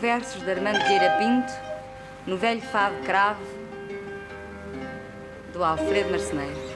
versos de Armando Vieira Pinto, no velho fado cravo, do Alfredo Marceneiro.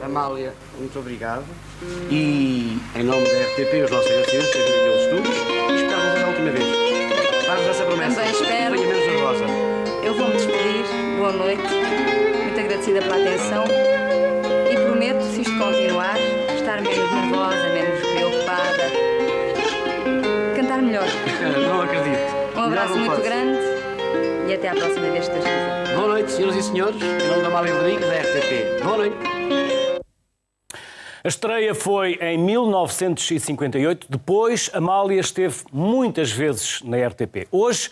Amália, muito obrigado. E em nome da RTP, os nossos agradecimentos, sejam aqueles estudos, e esperamos a última vez. Faz-nos essa promessa. Também espero. Venha menos nervosa. Eu vou-me despedir. Boa noite. Muito agradecida pela atenção. E prometo, se isto continuar, estar menos nervosa, menos preocupada. Cantar melhor. Não acredito. Um abraço muito grande e até à próxima vez, se Deus quiser. Boa noite, senhoras e senhores. Em nome da Amália Rodrigues, da RTP. Boa noite. A estreia foi em 1958. Depois, Amália esteve muitas vezes na RTP. Hoje,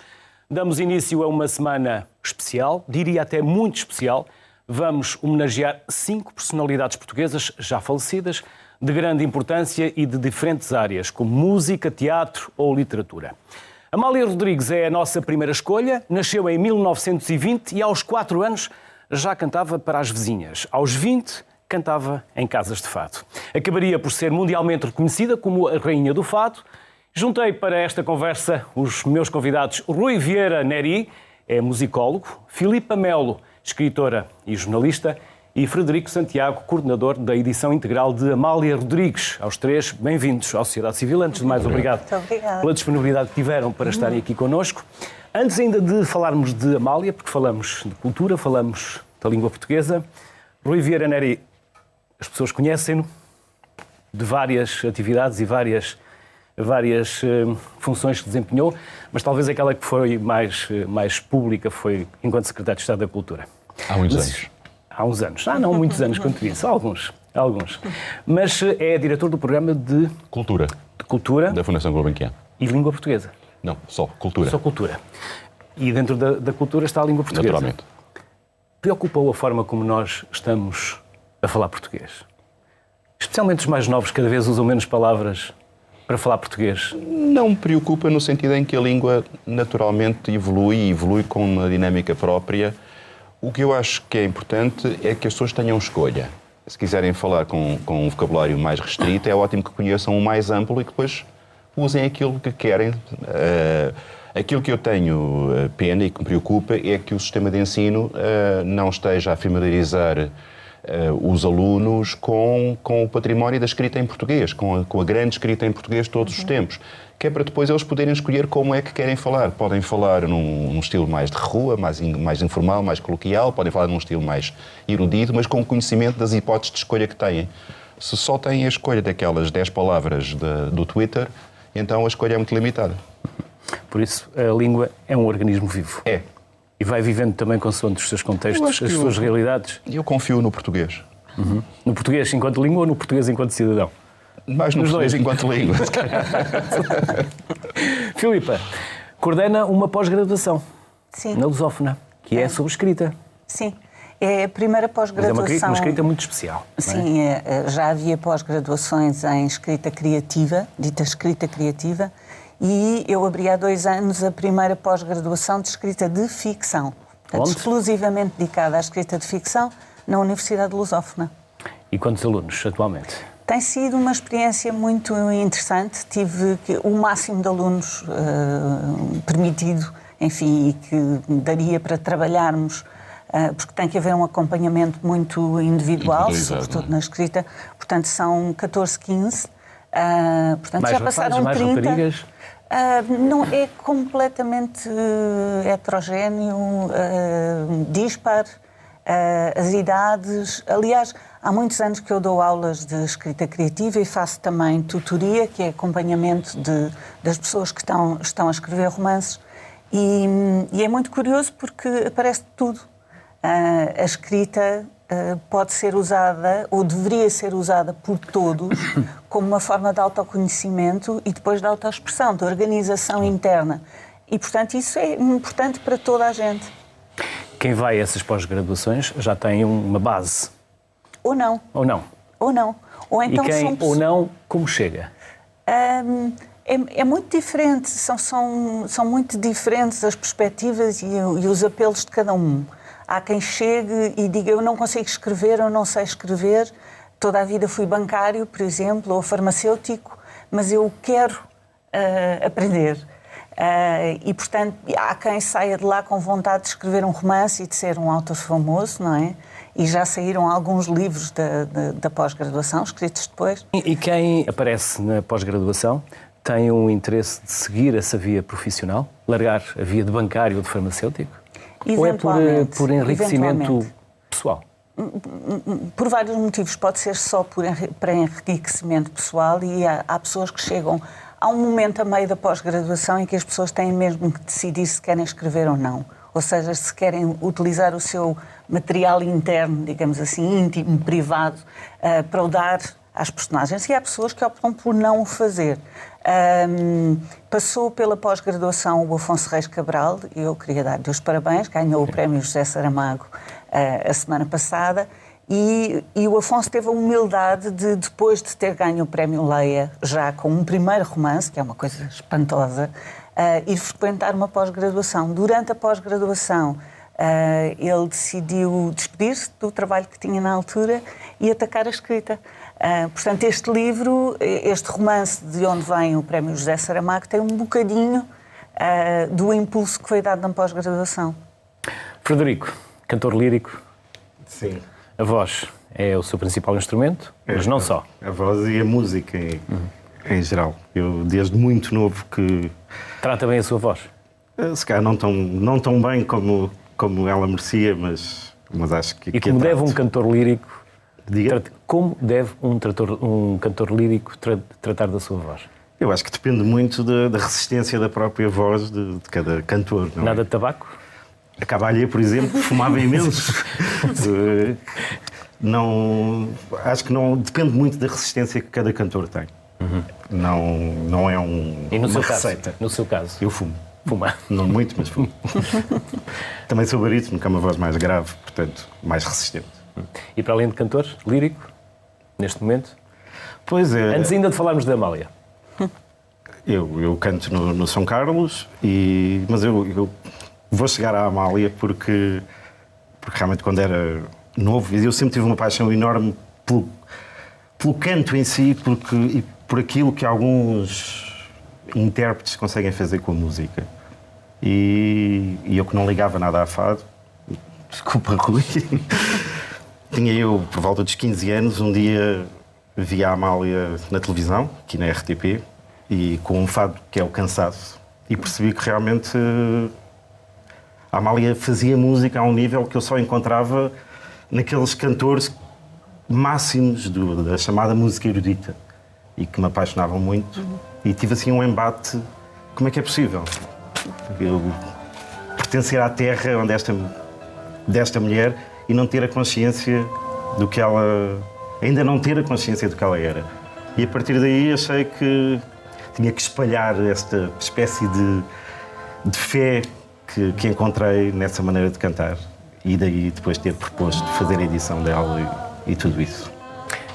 damos início a uma semana especial, diria até muito especial. Vamos homenagear 5 personalidades portuguesas já falecidas, de grande importância e de diferentes áreas, como música, teatro ou literatura. Amália Rodrigues é a nossa primeira escolha. Nasceu em 1920 e aos 4 anos já cantava para as vizinhas. Aos 20, cantava em casas de fado. Acabaria por ser mundialmente reconhecida como a rainha do fado. Juntei para esta conversa os meus convidados Rui Vieira Neri, é musicólogo, Filipa Melo, escritora e jornalista, e Frederico Santiago, coordenador da edição integral de Amália Rodrigues. Aos 3, bem-vindos à Sociedade Civil. Antes de mais, obrigado pela disponibilidade que tiveram para estarem aqui connosco. Antes ainda de falarmos de Amália, porque falamos de cultura, falamos da língua portuguesa, Rui Vieira Neri, as pessoas conhecem-no de várias atividades e várias funções que desempenhou, mas talvez aquela que foi mais pública foi enquanto Secretário de Estado da Cultura. Há muitos anos. Há uns anos. Não muitos anos, quanto isso. Alguns. Mas é diretor do programa de Cultura. De Cultura. Da Fundação Gulbenkian. E língua portuguesa. Não, só cultura. Só cultura. E dentro da cultura está a língua portuguesa. Naturalmente. Preocupa-o a forma como nós estamos a falar português? Especialmente os mais novos, cada vez usam menos palavras para falar português. Não me preocupa no sentido em que a língua naturalmente evolui com uma dinâmica própria. O que eu acho que é importante é que as pessoas tenham escolha. Se quiserem falar com um vocabulário mais restrito, é ótimo que conheçam o mais amplo e que depois usem aquilo que querem. Aquilo que eu tenho pena e que me preocupa é que o sistema de ensino não esteja a familiarizar os alunos com o património da escrita em português, com a grande escrita em português de todos os tempos, que é para depois eles poderem escolher como é que querem falar. Podem falar num estilo mais de rua, mais informal, mais coloquial, podem falar num estilo mais erudito, mas com conhecimento das hipóteses de escolha que têm. Se só têm a escolha daquelas 10 palavras do Twitter, então a escolha é muito limitada. Por isso, a língua é um organismo vivo. É. E vai vivendo também consoante os seus contextos, as suas realidades? Eu confio no português. No português enquanto língua ou no português enquanto cidadão? Mais no português enquanto língua. Filipa, coordena uma pós-graduação na Lusófona, que é sobre escrita. Sim, é a primeira Mas pós-graduação. é uma escrita muito especial. Sim, já havia pós-graduações em escrita criativa, dita escrita criativa, e eu abri há 2 anos a primeira pós-graduação de escrita de ficção. Portanto, exclusivamente dedicada à escrita de ficção na Universidade de Lusófona. E quantos alunos atualmente? Tem sido uma experiência muito interessante. Tive o máximo de alunos permitido, enfim, e que daria para trabalharmos, porque tem que haver um acompanhamento muito individual, sobretudo na escrita. Portanto, são 14, 15. Portanto, Mais já passaram rapazes, 30. mais raparigas? Não, é completamente heterogéneo, dispar. As idades. Aliás, há muitos anos que eu dou aulas de escrita criativa e faço também tutoria, que é acompanhamento das pessoas que estão a escrever romances. E é muito curioso porque aparece tudo. A escrita pode ser usada, ou deveria ser usada por todos, como uma forma de autoconhecimento e depois de autoexpressão, de organização interna. E, portanto, isso é importante para toda a gente. Quem vai a essas pós-graduações já tem uma base. Ou não. Ou não? Ou não. Ou então e quem são... ou não, como chega? É muito diferente. São muito diferentes as perspectivas e os apelos de cada um. Há quem chegue e diga, eu não consigo escrever, eu não sei escrever, toda a vida fui bancário, por exemplo, ou farmacêutico, mas eu quero aprender. E, portanto, há quem saia de lá com vontade de escrever um romance e de ser um autor famoso, não é? E já saíram alguns livros da pós-graduação, escritos depois. E quem aparece na pós-graduação tem um interesse de seguir essa via profissional? Largar a via de bancário ou de farmacêutico? Ou é por enriquecimento pessoal? Por vários motivos. Pode ser só para enriquecimento pessoal e há pessoas que chegam... Há um momento a meio da pós-graduação em que as pessoas têm mesmo que decidir se querem escrever ou não. Ou seja, se querem utilizar o seu material interno, digamos assim, íntimo, privado, para o dar às personagens. E há pessoas que optam por não o fazer. Passou pela pós-graduação o Afonso Reis Cabral, e eu queria dar-lhe os parabéns, ganhou o prémio José Saramago a semana passada. E o Afonso teve a humildade de, depois de ter ganho o prémio Leia, já com um primeiro romance, que é uma coisa espantosa, ir frequentar uma pós-graduação. Durante a pós-graduação, ele decidiu despedir-se do trabalho que tinha na altura e atacar a escrita. Portanto, este livro, este romance de onde vem o prémio José Saramago, tem um bocadinho do impulso que foi dado na pós-graduação. Frederico, cantor lírico. Sim. A voz é o seu principal instrumento, mas não só. A voz e a música em geral. Eu, desde muito novo, que... Trata bem a sua voz? Se calhar não tão bem como ela merecia, mas acho que... E como deve um cantor lírico... Diga? Como deve um cantor lírico tratar da sua voz? Eu acho que depende muito da resistência da própria voz de cada cantor. Não Nada é? de tabaco? A Cavalha, por exemplo, fumava imenso. Acho que não depende muito da resistência que cada cantor tem. Não é E no uma seu receita. Caso? No seu caso? Eu fumo. Fuma? Não muito, mas fumo. Também sou barítono, que é uma voz mais grave, portanto, mais resistente. E para além de cantor lírico, neste momento? Pois é. Antes ainda de falarmos da Amália. Eu canto no São Carlos, mas eu vou chegar à Amália porque realmente quando era novo, eu sempre tive uma paixão enorme pelo canto em si e por aquilo que alguns intérpretes conseguem fazer com a música. E eu que não ligava nada a fado, desculpa, Rui, tinha eu, por volta dos 15 anos, um dia vi a Amália na televisão, aqui na RTP, e com um fado que é o Cansaço, e percebi que realmente a Amália fazia música a um nível que eu só encontrava naqueles cantores máximos da chamada música erudita, e que me apaixonavam muito. E tive assim um embate, como é que é possível? Eu pertencer à terra onde desta mulher e não ter a consciência do que ela... ainda não ter a consciência do que ela era. E a partir daí achei que tinha que espalhar esta espécie de fé que encontrei nessa maneira de cantar. E daí depois ter proposto fazer a edição dela e tudo isso.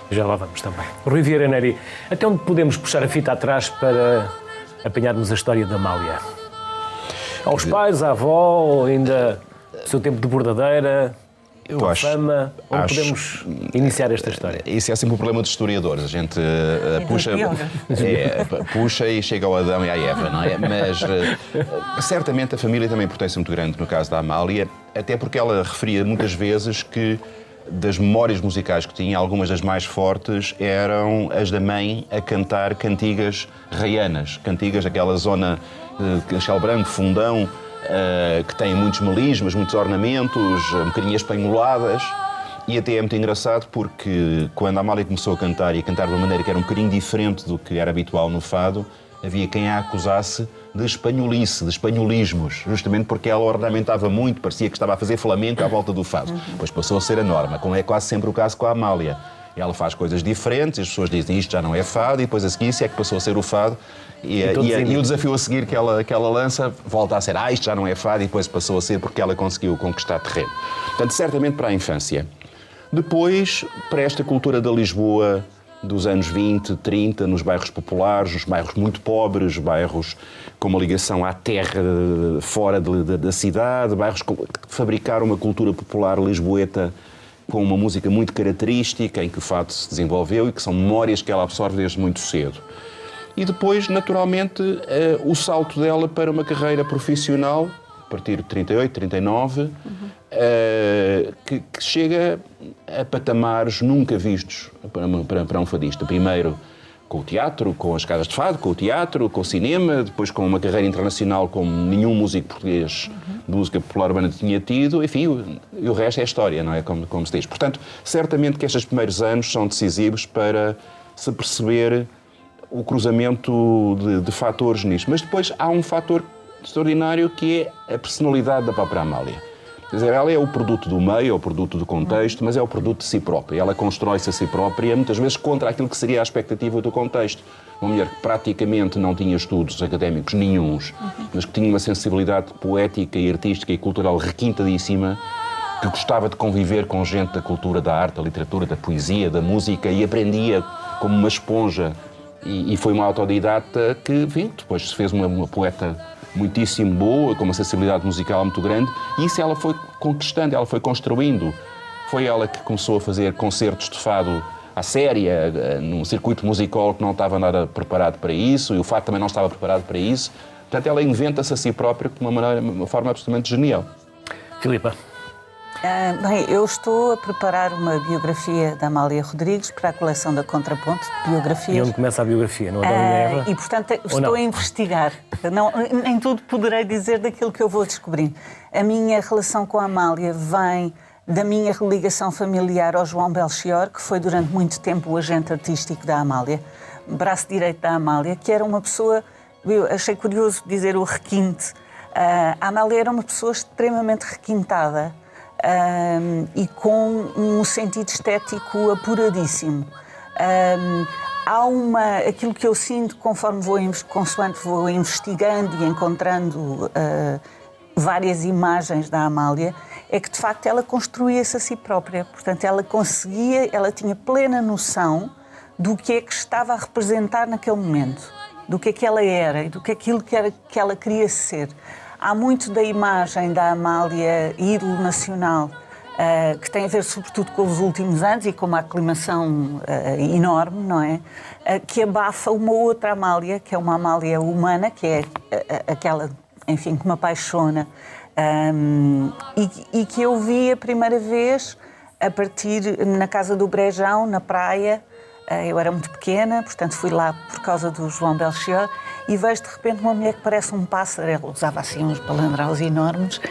Já lá vamos também. Rui Vieira Neri, até onde podemos puxar a fita atrás para apanharmos a história da Amália? Aos pais, à avó, ainda o seu tempo de bordadeira, a fama, onde podemos iniciar esta história? Isso é sempre um problema dos historiadores. A gente puxa e chega ao Adão e à Eva, não é? Mas certamente a família tem uma importância muito grande no caso da Amália, até porque ela referia muitas vezes que das memórias musicais que tinha, algumas das mais fortes eram as da mãe a cantar cantigas raianas, cantigas daquela zona de Castelo Branco, Fundão, que tem muitos melismas, muitos ornamentos, um bocadinho espanholadas. E até é muito engraçado porque quando a Amália começou a cantar, e a cantar de uma maneira que era um bocadinho diferente do que era habitual no fado, havia quem a acusasse de espanholice, de espanholismos, justamente porque ela ornamentava muito, parecia que estava a fazer flamenco à volta do fado. Depois passou a ser a norma, como é quase sempre o caso com a Amália. Ela faz coisas diferentes, as pessoas dizem isto já não é fado, e depois a seguir isso é que passou a ser o fado. E o desafio a seguir que ela lança volta a ser isto já não é fado, e depois passou a ser porque ela conseguiu conquistar terreno. Portanto, certamente para a infância. Depois, para esta cultura da Lisboa dos anos 20, 30, nos bairros populares, nos bairros muito pobres, bairros com uma ligação à terra fora da cidade, bairros que fabricaram uma cultura popular lisboeta com uma música muito característica, em que o fado se desenvolveu e que são memórias que ela absorve desde muito cedo. E depois, naturalmente, o salto dela para uma carreira profissional, a partir de 38, 39, que chega a patamares nunca vistos para um fadista. Primeiro com o teatro, com as casas de fado, com o teatro, com o cinema, depois com uma carreira internacional como nenhum músico português de música popular urbana tinha tido, enfim, e o resto é história, não é? Como se diz. Portanto, certamente que estes primeiros anos são decisivos para se perceber o cruzamento de fatores nisto. Mas depois há um fator extraordinário que é a personalidade da própria Amália. Quer dizer, ela é o produto do meio, é o produto do contexto, mas é o produto de si própria. Ela constrói-se a si própria, muitas vezes contra aquilo que seria a expectativa do contexto. Uma mulher que praticamente não tinha estudos académicos nenhuns, mas que tinha uma sensibilidade poética e artística e cultural requintadíssima, que gostava de conviver com gente da cultura, da arte, da literatura, da poesia, da música, e aprendia como uma esponja. E foi uma autodidata que, enfim, depois se fez uma poeta muitíssimo boa, com uma sensibilidade musical muito grande, e isso ela foi conquistando, ela foi construindo. Foi ela que começou a fazer concertos de fado à séria, num circuito musical que não estava nada preparado para isso, e o fado também não estava preparado para isso. Portanto, ela inventa-se a si própria de uma forma absolutamente genial. Filipa. Bem, eu estou a preparar uma biografia da Amália Rodrigues para a coleção da Contraponto de biografias. E onde começa a biografia? No Adão e na Eva? E, portanto, estou a investigar. Nem tudo poderei dizer daquilo que eu vou descobrir. A minha relação com a Amália vem da minha ligação familiar ao João Belchior, que foi durante muito tempo o agente artístico da Amália, braço direito da Amália, que era uma pessoa, eu achei curioso dizer o requinte. A Amália era uma pessoa extremamente requintada. E com um sentido estético apuradíssimo. Há aquilo que eu sinto consoante vou investigando e encontrando várias imagens da Amália, é que de facto ela construía-se a si própria. Portanto, ela tinha plena noção do que é que estava a representar naquele momento, do que é que ela era e do que é aquilo que ela queria ser. Há muito da imagem da Amália, ídolo nacional, que tem a ver sobretudo com os últimos anos e com uma aclimação enorme, não é? Que abafa uma outra Amália, que é uma Amália humana, que é aquela, enfim, que me apaixona, e que eu vi a primeira vez a partir na casa do Brejão, na praia. Eu era muito pequena, portanto fui lá por causa do João Belchior, e vejo de repente uma mulher que parece um pássaro. Ela usava assim uns palandraus enormes,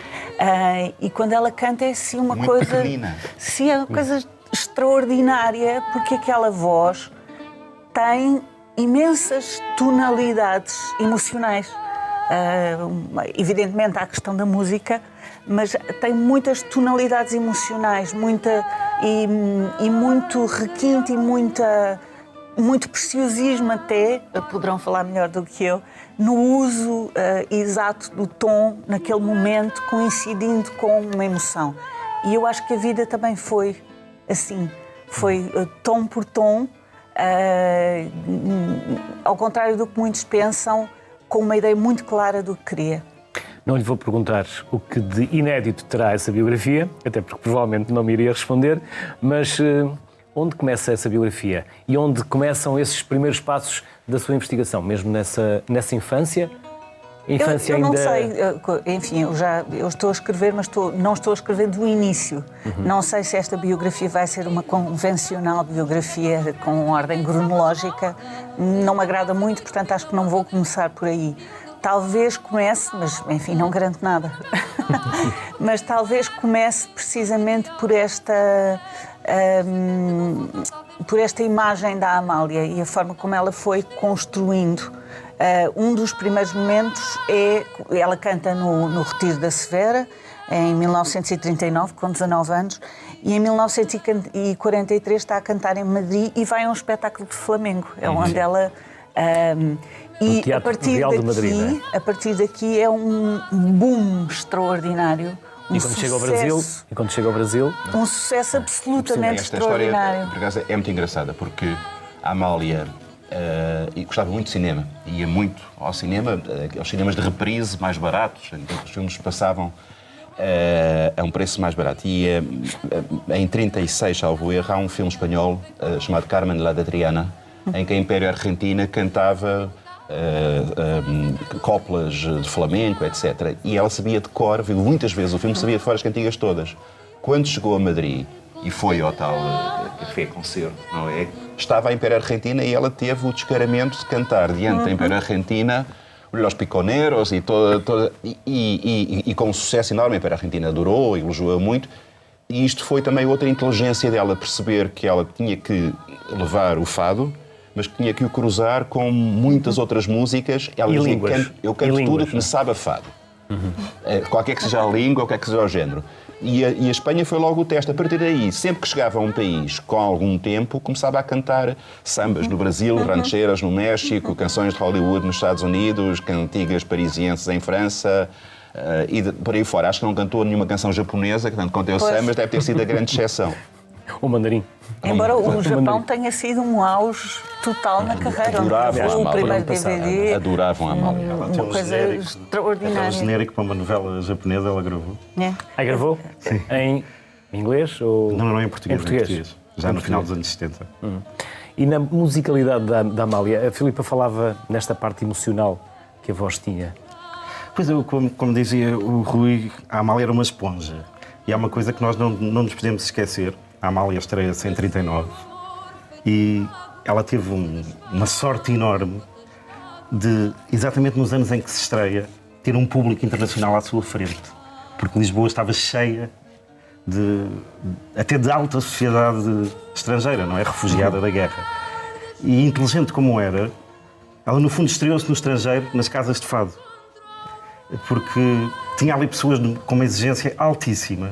e quando ela canta é assim uma muito coisa... pequenina. Sim, é uma coisa extraordinária, porque aquela voz tem imensas tonalidades emocionais. Evidentemente há a questão da música, mas tem muitas tonalidades emocionais, e muito requinte e muito preciosismo até, poderão falar melhor do que eu, no uso exato do tom naquele momento, coincidindo com uma emoção. E eu acho que a vida também foi assim, foi tom por tom, ao contrário do que muitos pensam, com uma ideia muito clara do que queria. Não lhe vou perguntar o que de inédito terá essa biografia, até porque provavelmente não me iria responder, mas onde começa essa biografia e onde começam esses primeiros passos da sua investigação, mesmo nessa infância? Eu não sei, enfim, eu estou a escrever, mas não estou a escrever do início. Não sei se esta biografia vai ser uma convencional biografia com ordem cronológica. Não me agrada muito, portanto acho que não vou começar por aí. Talvez comece, mas enfim, não garanto nada, mas talvez comece precisamente por esta imagem da Amália e a forma como ela foi construindo. Um dos primeiros momentos ela canta no Retiro da Severa, em 1939, com 19 anos, e em 1943 está a cantar em Madrid e vai a um espetáculo de Flamengo, onde ela... E a partir daqui é um boom extraordinário. E quando chega ao Brasil? Um sucesso absolutamente extraordinário. Esta história, por acaso, é muito engraçada, porque a Amália gostava muito de cinema. Ia muito ao cinema, aos cinemas de reprise mais baratos, então os filmes passavam a um preço mais barato. E em 36, salvo erro, há um filme espanhol chamado Carmen la de Triana, em que a Império Argentina cantava coplas de flamenco, etc. E ela sabia de cor, viu muitas vezes o filme, sabia de fora as cantigas todas. Quando chegou a Madrid e foi ao tal café-concerto, não é? Estava a Império Argentina e ela teve o descaramento de cantar diante da Império Argentina Los Piconeros e com um sucesso enorme. A Império Argentina adorou, elogiou muito. E isto foi também outra inteligência dela, perceber que ela tinha que levar o fado, mas que tinha que o cruzar com muitas outras músicas. Ela dizia, eu canto tudo que me sabe a fado. Qualquer que seja a língua, qualquer que seja o género. E a Espanha foi logo o teste. A partir daí, sempre que chegava a um país com algum tempo, começava a cantar sambas no Brasil, rancheiras no México, canções de Hollywood nos Estados Unidos, cantigas parisienses em França, e por aí fora. Acho que não cantou nenhuma canção japonesa, que tanto quanto eu sei, mas deve ter sido a grande exceção. O mandarim. Embora o Japão tenha sido um auge total na carreira, onde gravou o primeiro DVD. Adoravam a Amália. Uma coisa extraordinária. Aquele genérico para uma novela japonesa ela gravou. Gravou? Sim. Em inglês ou... Não, em português. Em português. Já no final dos anos 70. E na musicalidade da Amália, a Filipa falava nesta parte emocional que a voz tinha. Pois eu, como dizia o Rui, a Amália era uma esponja. E há uma coisa que nós não nos podemos esquecer. A Amália estreia-se em 39 e ela teve uma sorte enorme de, exatamente nos anos em que se estreia, ter um público internacional à sua frente. Porque Lisboa estava cheia até de alta sociedade estrangeira, não é? Refugiada da guerra. E inteligente como era, ela no fundo estreou-se no estrangeiro, nas casas de fado. Porque tinha ali pessoas com uma exigência altíssima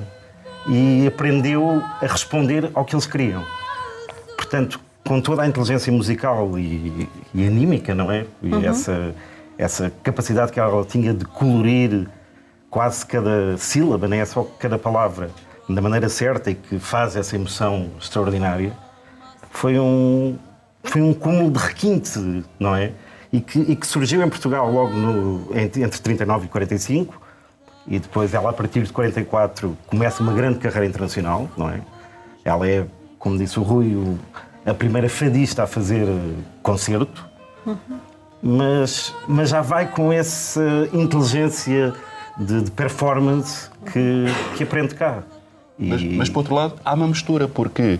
e aprendeu a responder ao que eles queriam. Portanto, com toda a inteligência musical e anímica, não é? E essa capacidade que ela tinha de colorir quase cada sílaba, nem é só cada palavra, da maneira certa e que faz essa emoção extraordinária, foi um cúmulo de requinte, não é? E que surgiu em Portugal logo entre 39 e 45, e depois ela, a partir de 44, começa uma grande carreira internacional, não é? Ela é, como disse o Rui, a primeira fadista a fazer concerto, mas já vai com essa inteligência de performance que aprende cá. Mas, por outro lado, há uma mistura, porque...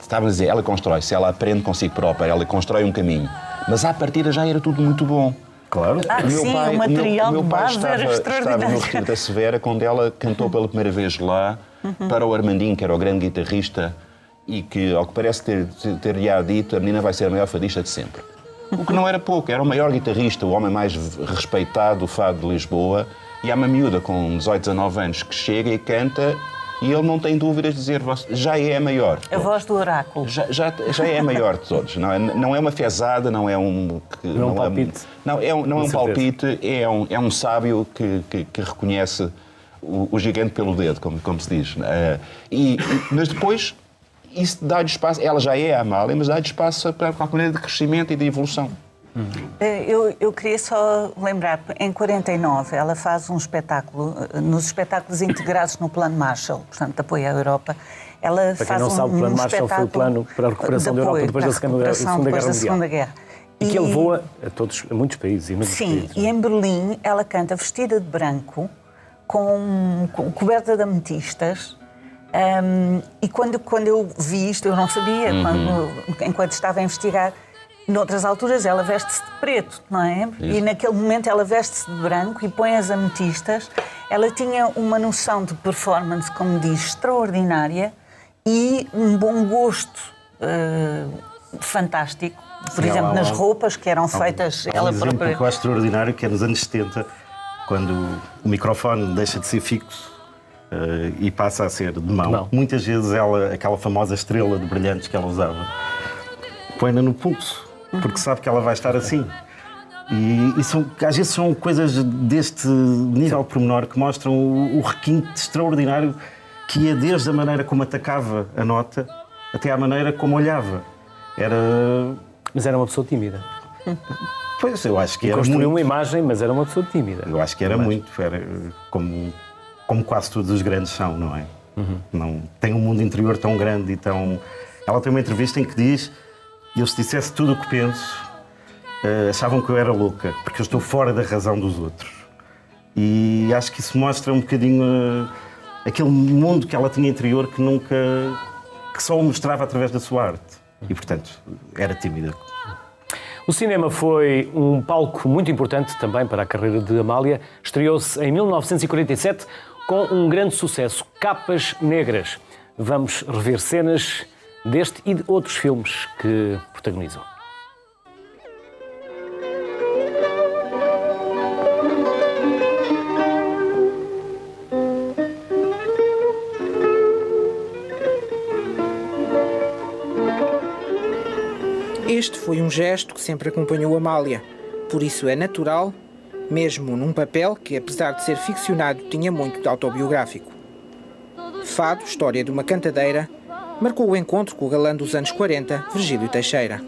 estava a dizer, ela constrói, se ela aprende consigo própria, ela constrói um caminho. Mas à partida já era tudo muito bom. Claro. O material de base era estava no Retiro da Severa, quando ela cantou pela primeira vez lá, para o Armandinho, que era o grande guitarrista, e que, ao que parece ter-lhe dito, a menina vai ser a maior fadista de sempre. O que não era pouco, era o maior guitarrista, o homem mais respeitado do fado de Lisboa, e há uma miúda com 18, 19 anos que chega e canta e ele não tem dúvidas de dizer, já é a maior. A voz do oráculo. Já é a maior de todos. Não é uma fezada, não é um... Não é um palpite. Não é um palpite, é um sábio que reconhece o gigante pelo dedo, como se diz. Mas depois, isso dá-lhe espaço, ela já é a Amália, mas dá-lhe espaço para a maneira de crescimento e de evolução. Eu queria só lembrar, em 49 ela faz um espetáculo, nos espetáculos integrados no Plano Marshall, portanto, de apoio à Europa. Ela Para quem não sabe, o Plano Marshall foi o plano para a recuperação da Europa depois da Segunda Guerra Mundial. E que ele voa a muitos países. Sim, e em Berlim ela canta vestida de branco, com coberta de ametistas. E quando eu vi isto, eu não sabia, enquanto estava a investigar. Noutras alturas ela veste-se de preto, não é? Isso. E naquele momento ela veste-se de branco e põe as ametistas. Ela tinha uma noção de performance, como diz, extraordinária e um bom gosto fantástico. Por exemplo, nas roupas que eram feitas ela própria. Um exemplo que eu acho extraordinário, que é nos anos 70, quando o microfone deixa de ser fixo e passa a ser de mão. Muitas vezes ela, aquela famosa estrela de brilhantes que ela usava, põe-na no pulso, porque sabe que ela vai estar assim. E às vezes são coisas deste nível pormenor que mostram o requinte extraordinário que ia desde a maneira como atacava a nota até à maneira como olhava. Mas era uma pessoa tímida. Pois, eu acho que era construiu uma imagem, mas era uma pessoa tímida. Eu acho que era muito. Era como quase todos os grandes são, não é? Não, tem um mundo interior tão grande e tão... Ela tem uma entrevista em que diz: eu, se dissesse tudo o que penso, achavam que eu era louca, porque eu estou fora da razão dos outros. E acho que isso mostra um bocadinho aquele mundo que ela tinha interior que só o mostrava através da sua arte. E, portanto, era tímida. O cinema foi um palco muito importante também para a carreira de Amália. Estreou-se em 1947 com um grande sucesso, Capas Negras. Vamos rever cenas deste e de outros filmes que protagonizam. Este foi um gesto que sempre acompanhou Amália. Por isso é natural, mesmo num papel que, apesar de ser ficcionado, tinha muito de autobiográfico. Fado, história de uma cantadeira, marcou o encontro com o galã dos anos 40, Virgílio Teixeira.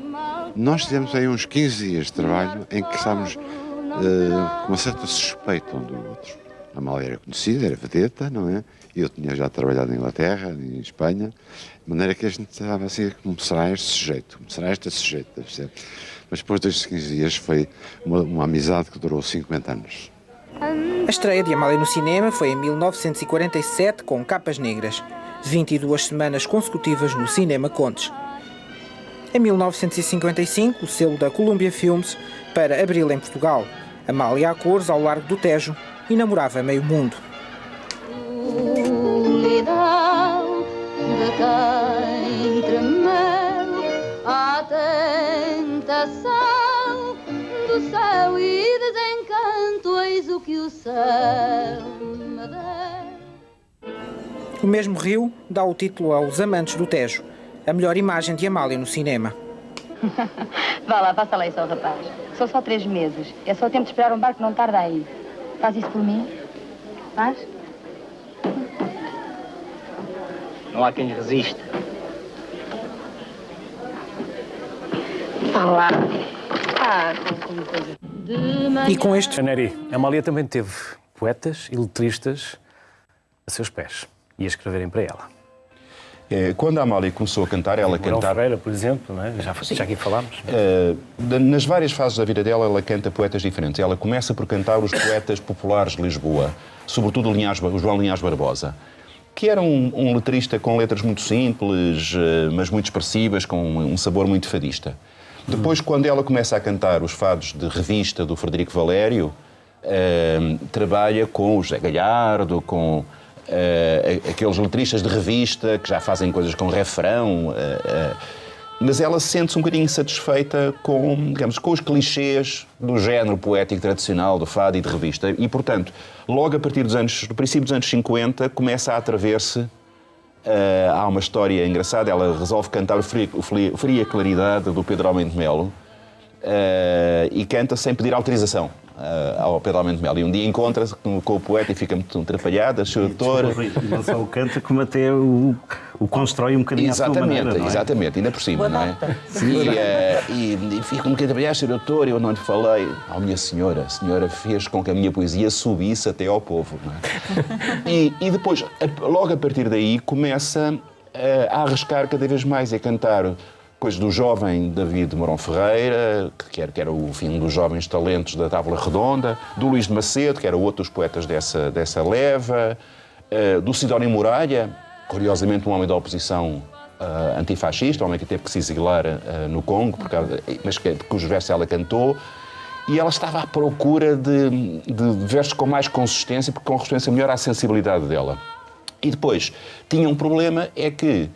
Nós tivemos aí uns 15 dias de trabalho em que estávamos com uma certa suspeita um do outro. A Amália era conhecida, era vedeta, não é? Eu tinha já trabalhado em Inglaterra, em Espanha, de maneira que a gente estava assim, como será este sujeito? Como será este sujeito? Deve ser. Mas depois destes 15 dias foi uma amizade que durou 50 anos. A estreia de Amália no cinema foi em 1947 com Capas Negras, 22 semanas consecutivas no Cinema Contes. Em 1955, o selo da Columbia Films para Abril em Portugal. Amália a cores ao largo do Tejo e namorava meio mundo. Solidão de quem tremeu à tentação do céu e desencanto, eis o que o céu me deu. O mesmo rio dá o título aos Amantes do Tejo, a melhor imagem de Amália no cinema. Vá lá, faça lá isso ao rapaz. São só 3 meses. É só tempo de esperar um barco que não tarda aí. Faz isso por mim? Faz? Não há quem resista. Vá lá. Como coisa. E com este... Neri, a Amália também teve poetas e letristas a seus pés e a escreverem para ela. Quando a Amália começou a cantar, ela cantava... Ferreira, por exemplo, não é? Já aqui falámos. Nas várias fases da vida dela, ela canta poetas diferentes. Ela começa por cantar os poetas populares de Lisboa, sobretudo o João Linhares Barbosa, que era um letrista com letras muito simples, mas muito expressivas, com um sabor muito fadista. Depois, quando ela começa a cantar os fados de revista do Frederico Valério, trabalha com o José Galhardo, com aqueles letristas de revista que já fazem coisas com refrão. Mas ela sente-se um bocadinho insatisfeita com, digamos, com os clichês do género poético tradicional, do fado e de revista. E, portanto, logo a partir do princípio dos anos 50, começa a atrever-se. Há uma história engraçada. Ela resolve cantar o Fria Claridade, do Pedro Almeida Melo, e canta sem pedir autorização ao Pedro Almeida Melo. E um dia encontra-se com o poeta e fica muito atrapalhada, Sr. Doutor. Não só o canta, como até o constrói um bocadinho à sua maneira, não é? Exatamente, ainda por cima, não é? E fica um bocadinho atrapalhada, Sr. Doutor, eu não lhe falei. Minha senhora, a senhora fez com que a minha poesia subisse até ao povo, não é? E depois, logo a partir daí, começa a arriscar cada vez mais, a cantar coisas do jovem David Mourão Ferreira, que era o fim dos jovens talentos da Távola Redonda, do Luís de Macedo, que era outro dos poetas dessa leva, do Sidónio Muralha, curiosamente um homem da oposição antifascista, um homem que teve que se exilar no Congo, mas cujos versos ela cantou, e ela estava à procura de versos com mais consistência, porque com resistência melhor à sensibilidade dela. E depois, tinha um problema, é que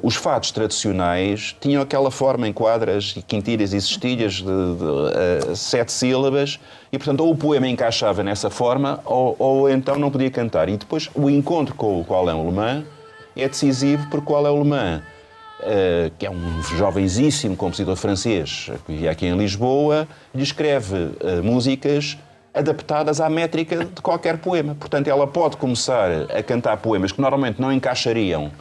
os fados tradicionais tinham aquela forma em quadras, quintilhas e cestilhas de 7 sílabas e, portanto, ou o poema encaixava nessa forma ou então não podia cantar. E depois o encontro com o Alain Alemã é decisivo, porque o Alain Alemã, que é um jovenzíssimo compositor francês que vivia aqui em Lisboa, lhe escreve músicas adaptadas à métrica de qualquer poema. Portanto, ela pode começar a cantar poemas que normalmente não encaixariam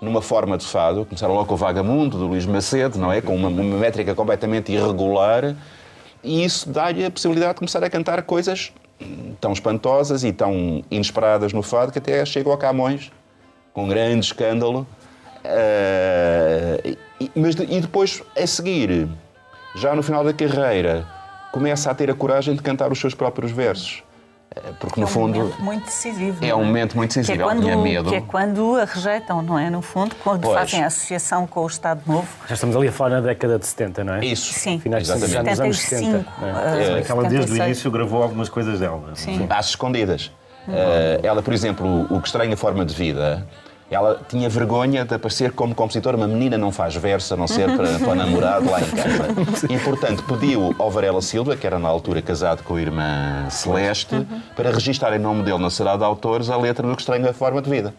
numa forma de fado. Começaram logo com o Vagamundo, do Luís Macedo, não é? Com uma métrica completamente irregular, e isso dá-lhe a possibilidade de começar a cantar coisas tão espantosas e tão inesperadas no fado que até chegou a Camões, com grande escândalo. E depois, a seguir, já no final da carreira, começa a ter a coragem de cantar os seus próprios versos. Porque, no fundo, um momento muito decisivo. É um momento muito decisivo. Ela tinha medo. Que é quando a rejeitam, não é? No fundo, quando fazem a associação com o Estado Novo. Já estamos ali a falar na década de 70, não é? Isso. Sim. Finais de 70, já nos anos 70. Ela, desde o início, gravou algumas coisas dela. Sim. Às escondidas. Ela, por exemplo, o Que Estranha Forma de Vida, ela tinha vergonha de aparecer como compositora. Uma menina não faz verso, a não ser para o namorado lá em casa. E, portanto, pediu ao Varela Silva, que era na altura casado com a irmã Celeste, para registar em nome dele na Sociedade de Autores a letra do Que Estranha Forma de Vida.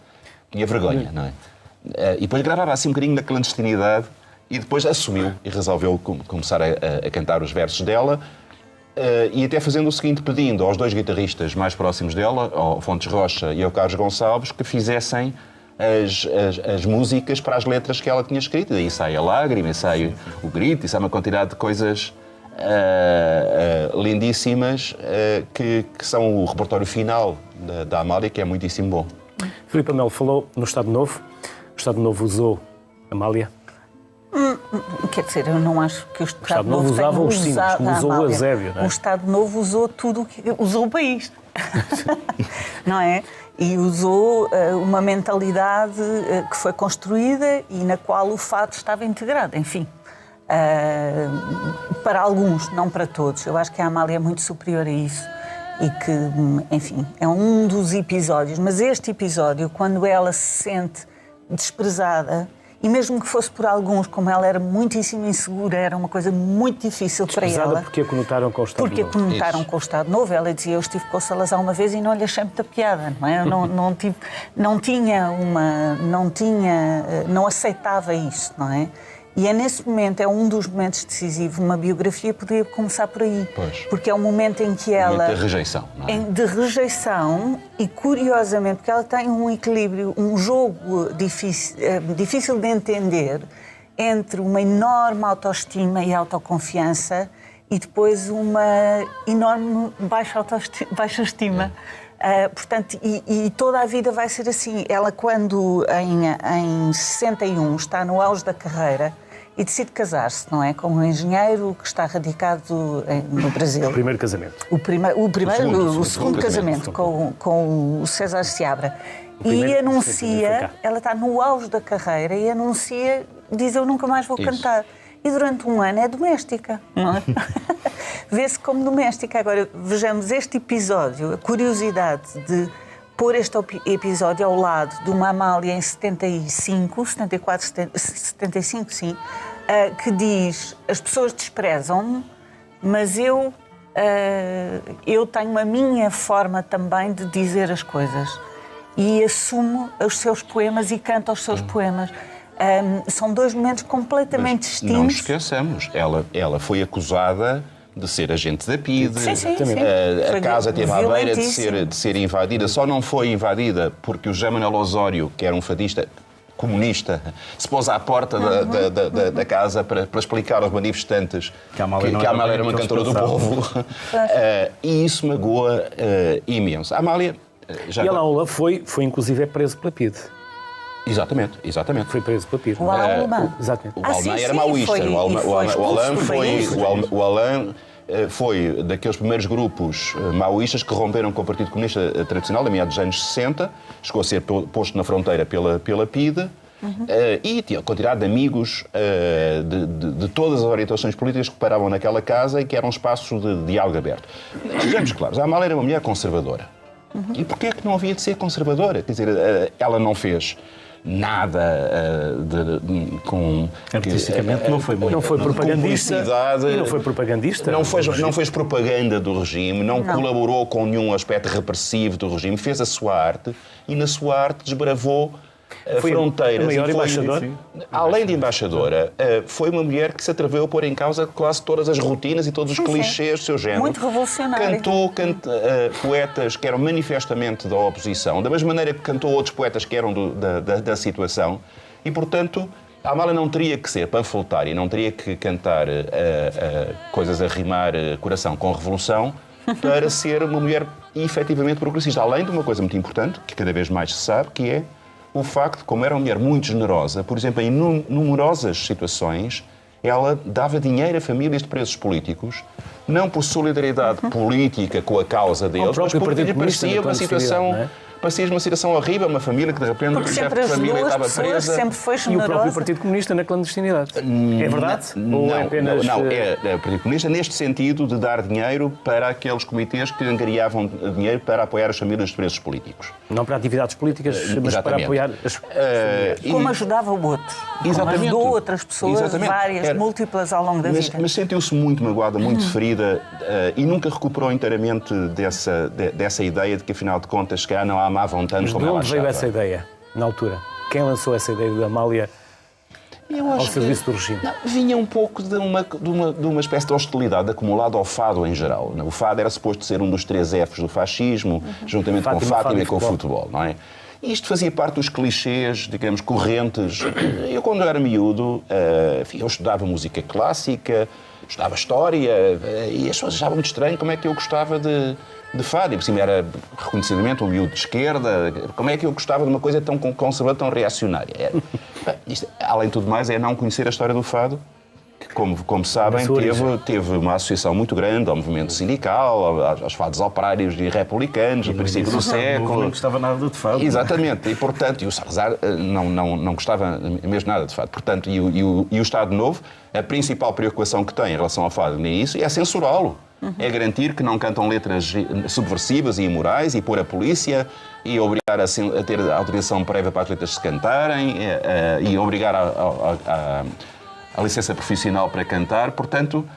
Tinha vergonha, não é? E depois gravava assim um bocadinho na clandestinidade e depois assumiu e resolveu começar a cantar os versos dela. E até fazendo o seguinte, pedindo aos 2 guitarristas mais próximos dela, ao Fontes Rocha e ao Carlos Gonçalves, que fizessem as músicas para as letras que ela tinha escrito. Daí sai a lágrima, e sai o grito, e sai uma quantidade de coisas lindíssimas que são o repertório final da Amália, que é muitíssimo bom. Filipe Melo falou no Estado Novo. O Estado Novo usou Amália? Quer dizer, eu não acho que o Estado Novo usava os símbolos, como usou o Eusébio, não é? O Estado Novo usou tudo, usou o país, não é? E usou uma mentalidade que foi construída e na qual o fado estava integrado, enfim. Para alguns, não para todos. Eu acho que a Amália é muito superior a isso e que, enfim, é um dos episódios. Mas este episódio, quando ela se sente desprezada, e mesmo que fosse por alguns, como ela era muitíssimo insegura, era uma coisa muito difícil para ela. Porque a conotaram com o Estado Novo. Porque a conotaram com o Estado Novo. Ela dizia, eu estive com o Salazar uma vez e não lhe achei muita piada, não é? Não aceitava isso, não é? E é nesse momento, é um dos momentos decisivos. Uma biografia poderia começar por aí. Pois. Porque é um momento em que ela... de rejeição, não é? De rejeição e, curiosamente, porque ela tem um equilíbrio, um jogo difícil de entender entre uma enorme autoestima e autoconfiança e depois uma enorme baixa estima. Portanto, e toda a vida vai ser assim. Ela, quando em 61 está no auge da carreira e decide casar-se, não é? Com um engenheiro que está radicado no Brasil. O primeiro casamento. O segundo casamento com o César Seabra. E anuncia, ela está no auge da carreira e anuncia, diz, eu nunca mais vou cantar. E durante um ano é doméstica, não é? Vê-se como doméstica. Agora, vejamos este episódio, a curiosidade de pôr este episódio ao lado de uma Amália em 75, 74, 75, sim, que diz: as pessoas desprezam-me, mas eu tenho a minha forma também de dizer as coisas. E assumo os seus poemas e canto os seus poemas. São dois momentos completamente distintos. Não nos esqueçamos, ela foi acusada de ser agente da PIDE. Sim. A casa teve à beira de ser invadida. Só não foi invadida porque o José Manuel Osório, que era um fadista comunista, se pôs à porta da casa para explicar aos manifestantes que a Amália era uma cantora do povo. E isso magoa imenso. A Amália... E ela foi inclusive preso pela PIDE. Exatamente. Foi preso pela PIDE. O Alain. Exatamente. O Alain era maoísta. O Alain foi daqueles primeiros grupos maoístas que romperam com o Partido Comunista tradicional, em meados dos anos 60, chegou a ser posto na fronteira pela PIDE, e tinha quantidade de amigos de todas as orientações políticas que paravam naquela casa e que era um espaço de diálogo aberto. Sejamos claros, a Amália era uma mulher conservadora. E porquê é que não havia de ser conservadora? Quer dizer, ela não fez nada com... Artisticamente não foi muito. Não foi propagandista. E não foi propagandista. Não fez propaganda do regime, não colaborou com nenhum aspecto repressivo do regime, fez a sua arte e na sua arte desbravou fronteiras. Maior embaixadora? Além de embaixadora, foi uma mulher que se atreveu a pôr em causa quase todas as rotinas e todos os clichês do seu género. Muito revolucionário. Cantou poetas que eram manifestamente da oposição, da mesma maneira que cantou outros poetas que eram da situação, e, portanto, a Amália não teria que ser panfletária, não teria que cantar coisas a rimar coração com revolução para ser uma mulher efetivamente progressista. Além de uma coisa muito importante, que cada vez mais se sabe, que é o facto, como era uma mulher muito generosa, por exemplo, em numerosas situações, ela dava dinheiro a famílias de presos políticos, não por solidariedade política com a causa deles, mas porque lhe parecia uma situação horrível, uma família que de repente porque sempre a família estava presa. Sempre foi generosa. E o próprio Partido Comunista na clandestinidade. É verdade? Ou é apenas... Não, é o Partido Comunista neste sentido de dar dinheiro para aqueles comitês que angariavam dinheiro para apoiar as famílias de presos políticos. Não para atividades políticas, mas para apoiar as como ajudava o outro. Exatamente. Ajudou outras pessoas, várias, múltiplas ao longo da vida. Mas sentiu-se muito magoada, muito ferida e nunca recuperou inteiramente dessa ideia de que, afinal de contas, que não a amavam tanto como ela achava. De onde veio essa ideia, na altura? Quem lançou essa ideia da Amália ao serviço do regime? Vinha um pouco de uma espécie de hostilidade acumulada ao fado em geral. O fado era suposto ser um dos 3 Fs do fascismo, juntamente com Fátima e com o futebol, não é? E isto fazia parte dos clichês, digamos, correntes. Eu, quando era miúdo, eu estudava música clássica, estudava história, e as pessoas achavam muito estranho como é que eu gostava de fado. E por cima era reconhecidamente um miúdo de esquerda. Como é que eu gostava de uma coisa tão conservadora, tão reacionária? Isto, além de tudo mais, é não conhecer a história do fado, que, como sabem, teve uma associação muito grande ao movimento sindical, aos fados operários e republicanos, no princípio do século. Não gostava nada de fado. Exatamente. E, portanto, o Salazar não gostava mesmo nada de fado. Portanto, e o Estado Novo, a principal preocupação que tem em relação ao fado nem isso é censurá-lo. É garantir que não cantam letras subversivas e imorais e pôr a polícia e obrigar a ter a autorização prévia para as letras se cantarem e obrigar a licença profissional para cantar. Portanto,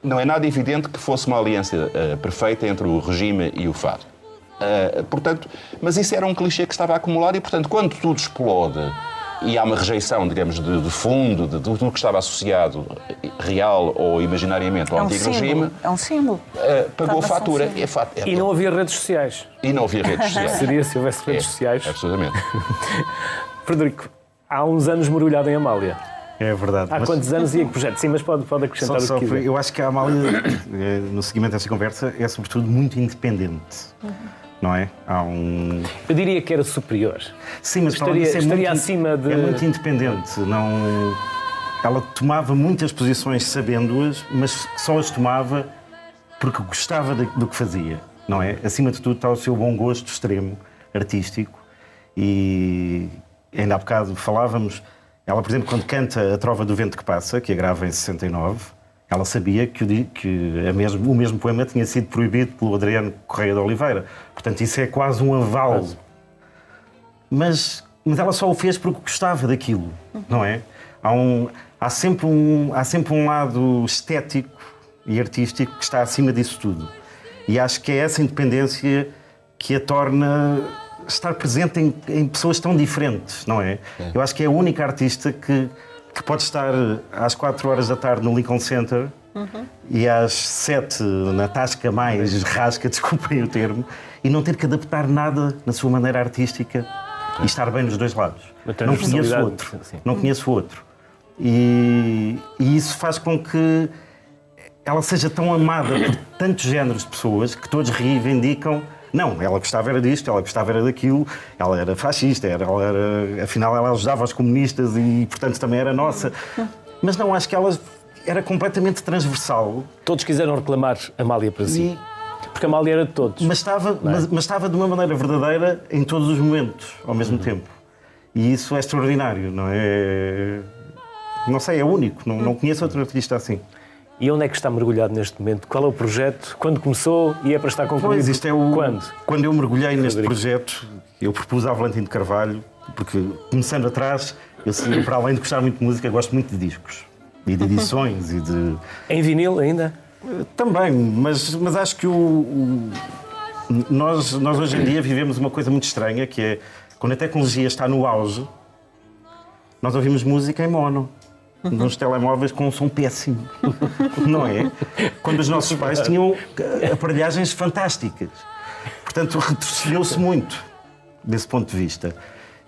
não é nada evidente que fosse uma aliança perfeita entre o regime e o fado. Portanto, mas isso era um clichê que estava a acumular e, portanto, quando tudo explode e há uma rejeição, digamos, de fundo, de tudo que estava associado, real ou imaginariamente, ao antigo regime... É um símbolo. Pagou a fatura. E não havia redes sociais. Seria se houvesse redes sociais. Absolutamente. Frederico, há uns anos mergulhado em Amália. É verdade. Há quantos anos e em que projeto? Sim, mas pode acrescentar o que quiser. Eu acho que a Amália, no seguimento desta conversa, é sobretudo muito independente. Não é? Eu diria que era superior. Sim, mas estaria acima de... É muito independente. Ela tomava muitas posições sabendo-as, mas só as tomava porque gostava do que fazia. Não é? Acima de tudo está o seu bom gosto extremo, artístico. E ainda há bocado falávamos... Ela, por exemplo, quando canta A Trova do Vento que Passa, que a grava em 69... Ela sabia que o mesmo poema tinha sido proibido pelo Adriano Correia de Oliveira. Portanto, isso é quase um aval. Mas ela só o fez porque gostava daquilo, não é? Há sempre um lado estético e artístico que está acima disso tudo. E acho que é essa independência que a torna estar presente em pessoas tão diferentes, não é? Eu acho que é a única artista que pode estar às 4 horas da tarde no Lincoln Center e às 7 na tasca mais rasca, desculpem o termo, e não ter que adaptar nada na sua maneira artística e estar bem nos dois lados. Não conheço outro. Não conheço outro. E isso faz com que ela seja tão amada por tantos géneros de pessoas que todos reivindicam. Não, ela gostava era disto, ela gostava era daquilo, ela era fascista, afinal ela ajudava os comunistas e, portanto, também era nossa. Mas não, acho que ela era completamente transversal. Todos quiseram reclamar Amália para si. Porque Amália era de todos. Mas estava de uma maneira verdadeira em todos os momentos, ao mesmo tempo. E isso é extraordinário, não é? Não sei, é único, não conheço outro artista assim. E onde é que está mergulhado neste momento? Qual é o projeto? Quando começou e é para estar concluído? Pois, isto é quando eu mergulhei neste projeto, eu propus ao Valentim de Carvalho, porque, começando atrás, eu, para além de gostar muito de música, gosto muito de discos. E de edições e de... Em vinil ainda? Também, mas acho que nós hoje em dia vivemos uma coisa muito estranha, que é, quando a tecnologia está no auge, nós ouvimos música em mono. Nos telemóveis com um som péssimo, não é? Quando os nossos pais tinham aparelhagens fantásticas. Portanto, retrocedeu-se muito desse ponto de vista.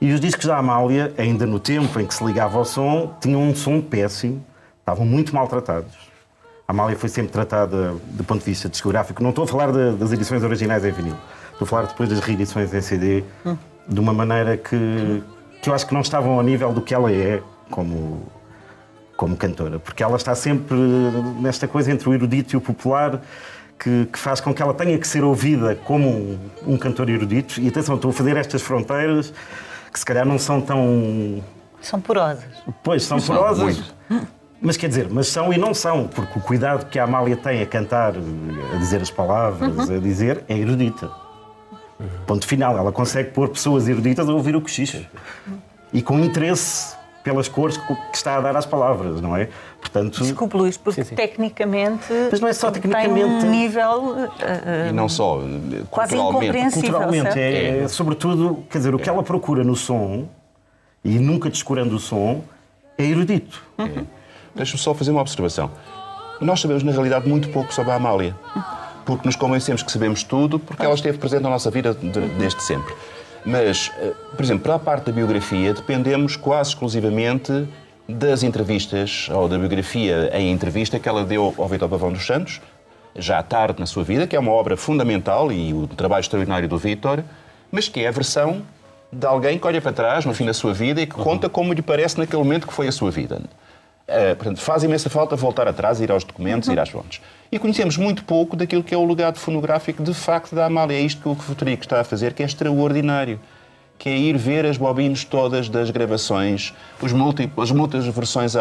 E os discos da Amália, ainda no tempo em que se ligava ao som, tinham um som péssimo, estavam muito maltratados. A Amália foi sempre tratada do ponto de vista discográfico. Não estou a falar das edições originais em vinil, estou a falar depois das reedições em CD, de uma maneira que eu acho que não estavam ao nível do que ela é como cantora, porque ela está sempre nesta coisa entre o erudito e o popular, que faz com que ela tenha que ser ouvida como um cantor erudito. E atenção, estou a fazer estas fronteiras que se calhar não são tão... São porosas. Pois, são porosas, mas quer dizer, mas são e não são, porque o cuidado que a Amália tem a cantar, a dizer as palavras, a dizer, é erudita. Ponto final, ela consegue pôr pessoas eruditas a ouvir o cochicho. E com interesse pelas cores que está a dar às palavras, não é? Portanto... Desculpe, Luís, porque tecnicamente... Mas não é só tecnicamente... Tem um nível... E não só, quase incompreensível. Culturalmente, é sobretudo, quer dizer, o que ela procura no som, e nunca descurando o som, é erudito. Deixa-me só fazer uma observação. Nós sabemos, na realidade, muito pouco sobre a Amália, porque nos convencemos que sabemos tudo, porque ela esteve presente na nossa vida desde sempre. Mas, por exemplo, para a parte da biografia, dependemos quase exclusivamente das entrevistas, ou da biografia em entrevista que ela deu ao Vítor Pavão dos Santos, já tarde na sua vida, que é uma obra fundamental e o trabalho extraordinário do Vítor, mas que é a versão de alguém que olha para trás no fim da sua vida e que conta como lhe parece naquele momento que foi a sua vida. Portanto, faz imensa falta voltar atrás, ir aos documentos, ir às fontes. E conhecemos muito pouco daquilo que é o legado fonográfico de facto da Amália. É isto que o Frederico está a fazer, que é extraordinário. Que é ir ver as bobines todas das gravações, as múltiplas versões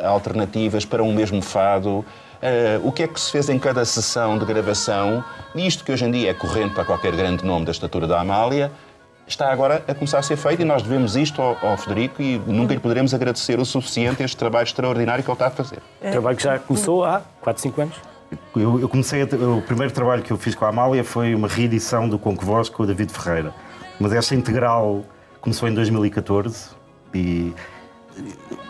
alternativas para um mesmo fado, o que é que se fez em cada sessão de gravação. Isto que hoje em dia é corrente para qualquer grande nome da estatura da Amália, está agora a começar a ser feito e nós devemos isto ao Frederico e nunca lhe poderemos agradecer o suficiente este trabalho extraordinário que ele está a fazer. Trabalho que já começou há 4, 5 anos? Eu comecei, o primeiro trabalho que eu fiz com a Amália foi uma reedição do Conquevoz com o David Ferreira. Mas esta integral começou em 2014 e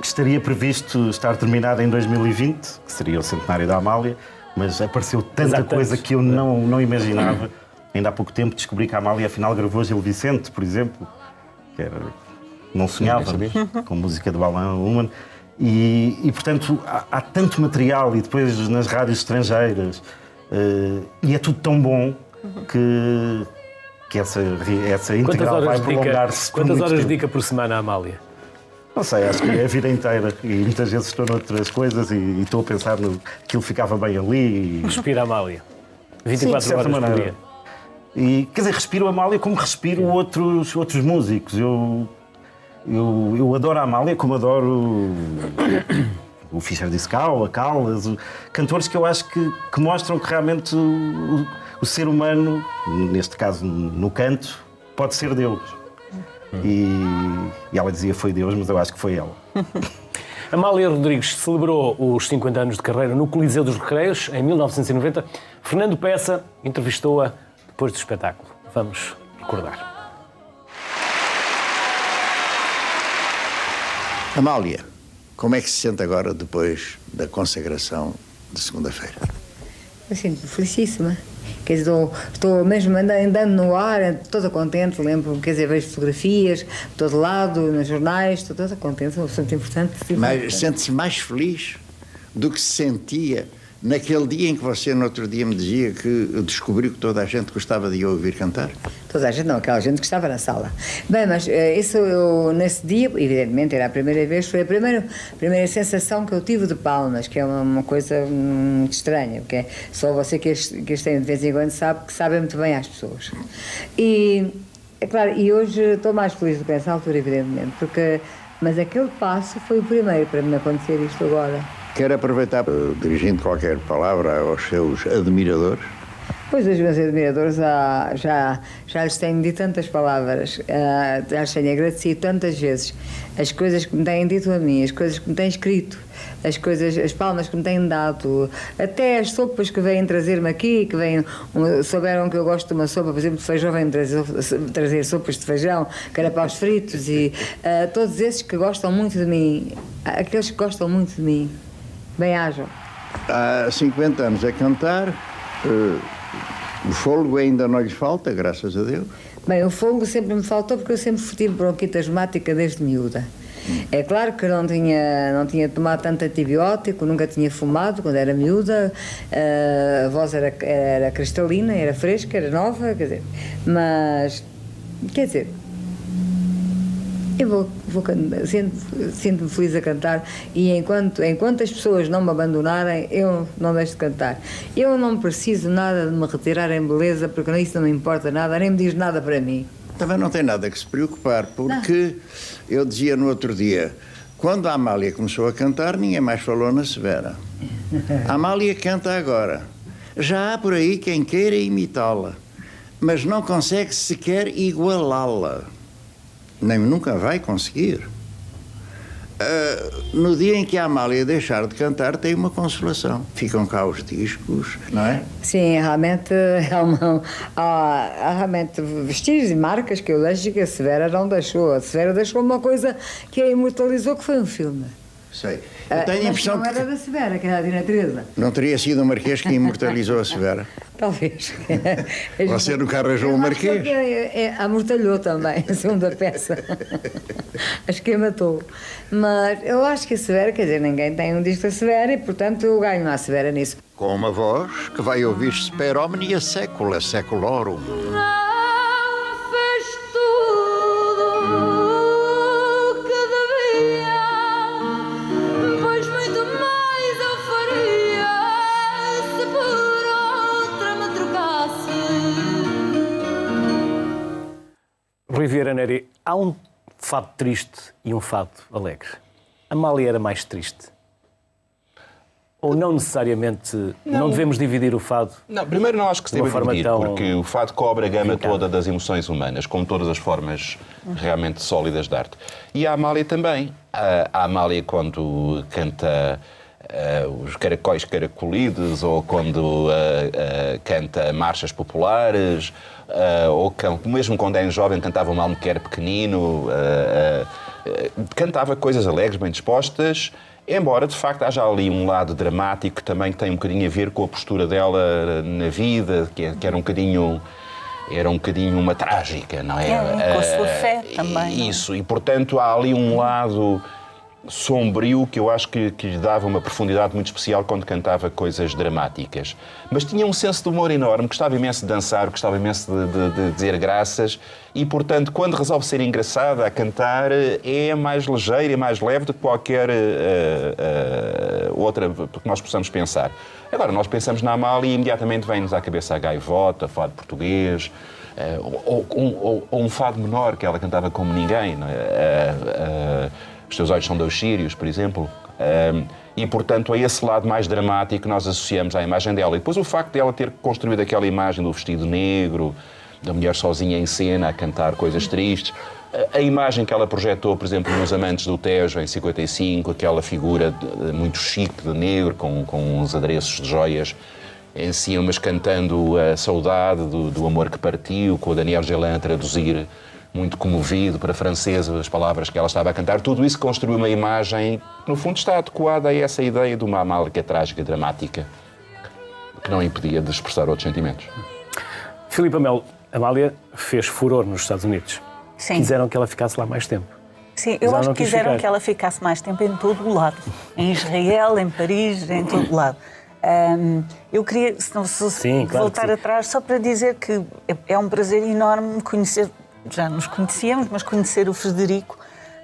estaria previsto estar terminada em 2020, que seria o centenário da Amália, mas apareceu tanta coisa que eu não imaginava. Ainda há pouco tempo descobri que a Amália afinal gravou Gil Vicente, por exemplo, que era... não sonhava, com música de Balaão Ullmann. E portanto, há tanto material e depois nas rádios estrangeiras e é tudo tão bom que essa integral vai prolongar-se por muito tempo. Quantas horas dedica por semana a Amália? Não sei, acho que é a vida inteira e muitas vezes estou noutras coisas e estou a pensar no que aquilo ficava bem ali. Respira a Amália. 24 horas por dia. E, quer dizer, respiro a Amália como respiro outros músicos. Eu adoro a Amália como adoro o Fischer Discal, a Callas, cantores que eu acho que mostram que realmente o ser humano, neste caso no canto, pode ser Deus. E ela dizia foi Deus, mas eu acho que foi ela. Amália Rodrigues celebrou os 50 anos de carreira no Coliseu dos Recreios, em 1990. Fernando Peça entrevistou-a depois do espetáculo. Vamos recordar. Amália, como é que se sente agora depois da consagração de segunda-feira? Eu sinto-me felicíssima. Quer dizer, estou mesmo andando no ar, toda contente, lembro, quer dizer, vejo fotografias, de todo lado, nos jornais, estou toda contente, é bastante importante. Mas sente-se mais feliz do que se sentia naquele dia em que você, no outro dia, me dizia que descobriu que toda a gente gostava de ouvir cantar? Toda a gente não, aquela gente que estava na sala. Bem, mas isso eu, nesse dia, evidentemente, era a primeira vez, foi a primeira sensação que eu tive de palmas, que é uma coisa muito estranha, porque é só você que as tem de vez em quando sabe que sabe muito bem às pessoas. E, é claro, e hoje estou mais feliz do que nessa altura, evidentemente, mas aquele passo foi o primeiro para me acontecer isto agora. Quero aproveitar, dirigindo qualquer palavra aos seus admiradores. Pois, os meus admiradores já lhes tenho dito tantas palavras, já lhes tenho agradecido tantas vezes as coisas que me têm dito a mim, as coisas que me têm escrito, as palmas que me têm dado, até as sopas que vêm trazer-me aqui, que vêm, souberam que eu gosto de uma sopa, por exemplo, de feijão, vêm trazer sopas de feijão, carapaus fritos e todos esses que gostam muito de mim, aqueles que gostam muito de mim, bem-ajam. Há 50 anos a cantar, o fôlego ainda não lhes falta, graças a Deus? Bem, o fôlego sempre me faltou porque eu sempre tive bronquite asmática desde miúda. É claro que não tinha tomado tanto antibiótico, nunca tinha fumado quando era miúda, a voz era cristalina, era fresca, era nova, quer dizer, mas, quer dizer, eu sinto-me feliz a cantar e enquanto as pessoas não me abandonarem, eu não deixo de cantar. Eu não preciso nada de me retirar em beleza, porque isso não me importa nada, nem me diz nada para mim. Também não tem nada que se preocupar, porque eu dizia no outro dia, quando a Amália começou a cantar, ninguém mais falou na Severa. A Amália canta agora. Já há por aí quem queira imitá-la, mas não consegue sequer igualá-la. Nem nunca vai conseguir. No dia em que a Amália deixar de cantar, tem uma consolação. Ficam cá os discos, não é? Sim, realmente há realmente vestígios e marcas que eu deixo que a Severa não deixou. A Severa deixou uma coisa que a imortalizou, que foi um filme. Sei. Eu tenho a impressão não era da Severa, que era a Dina Teresa. Não teria sido o Marquês que imortalizou a Severa? Talvez. Você nunca arranjou o Marquês? Amortalhou também, a segunda peça. Acho que a matou. Mas eu acho que a Severa, quer dizer, ninguém tem um disco da Severa e, portanto, eu ganho a Severa nisso. Com uma voz que vai ouvir-se per omnia secula seculorum. Rui Vieira Neri, há um fado triste e um fado alegre. Amália era mais triste? Ou não necessariamente, não devemos dividir o fado? Não, primeiro não acho que se deva dividir, tão... porque o fado cobre a gama toda das emoções humanas, como todas as formas realmente sólidas de arte. E a Amália também. A Amália, quando canta os caracóis caracolidos, ou quando canta marchas populares, ou mesmo quando é jovem cantava um Almequer pequenino, cantava coisas alegres, bem dispostas, embora de facto haja ali um lado dramático que também tem um bocadinho a ver com a postura dela na vida, que era um bocadinho uma trágica, não é? Com a sua fé também. Isso, e portanto há ali um lado sombrio que eu acho que lhe dava uma profundidade muito especial quando cantava coisas dramáticas. Mas tinha um senso de humor enorme, gostava imenso de dançar, gostava imenso de dizer graças e, portanto, quando resolve ser engraçada a cantar, é mais ligeira e mais leve do que qualquer outra que nós possamos pensar. Agora, nós pensamos na Amália e imediatamente vem-nos à cabeça a gaivota, fado português, ou um fado menor que ela cantava como ninguém, não é? Os Teus Olhos São Dois Sírios, por exemplo. E, portanto, é esse lado mais dramático que nós associamos à imagem dela. E depois o facto de ela ter construído aquela imagem do vestido negro, da mulher sozinha em cena a cantar coisas tristes, A imagem que ela projetou, por exemplo, nos Amantes do Tejo, em 55, aquela figura muito chique de negro, com uns adereços de joias em cima, mas cantando a saudade do amor que partiu, com o Daniel Gelan a traduzir muito comovido para francês as palavras que ela estava a cantar. Tudo isso construiu uma imagem que, no fundo, está adequada a essa ideia de uma Amália trágica e dramática, que não impedia de expressar outros sentimentos. Filipe Melo, Amália fez furor nos Estados Unidos. Sim. Quiseram que ela ficasse lá mais tempo. Sim, eu acho que quiseram que ela ficasse mais tempo em todo o lado. Em Israel, em Paris, em todo o lado. Eu queria, se voltar atrás, só para dizer que é um prazer enorme conhecer, já nos conhecíamos, mas conhecer o Frederico,